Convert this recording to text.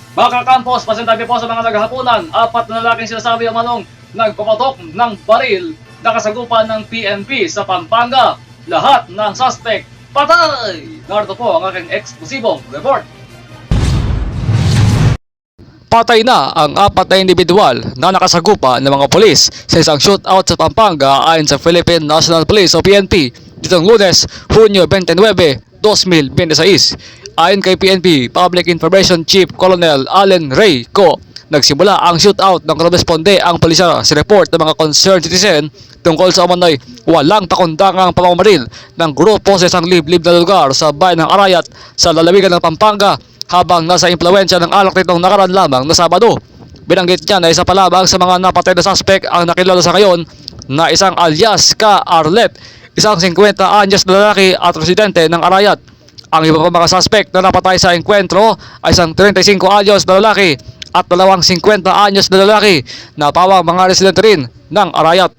Mga kakampos, pasintabi po sa mga naghahaponan, 4 na lalaking sinasabi ang manong nagpapatok ng baril na kasagupan ng PNP sa Pampanga. Lahat ng suspect patay! Narito po ang aking eksklusibong report. Patay na ang 4 na individual na nakasagupa ng mga polis sa isang shootout sa Pampanga ayon sa Philippine National Police o PNP ditong Lunes, Hunyo 29, 2026. Ayon kay PNP Public Information Chief Colonel Allen Ray Co, nagsimula ang shootout nang responde ang pulisya sa report ng mga concerned citizen tungkol sa umano'y walang pakundangang pamamaril ng grupo sa isang liblib na lugar sa bayan ng Arayat sa lalawigan ng Pampanga habang nasa impluwensya ng alak nitong nakaraan lamang na Sabado. Binanggit niya na isa pa lamang sa mga napatay na suspect ang nakilala sa ngayon na isang alias Ka Arlet, isang 50 anyos na lalaki at residente ng Arayat. Ang iba pa mga suspect na napatay sa enkwentro ay isang 35 anyos na lalaki at dalawang 50 anyos na lalaki na pawang mga residente rin ng Arayat.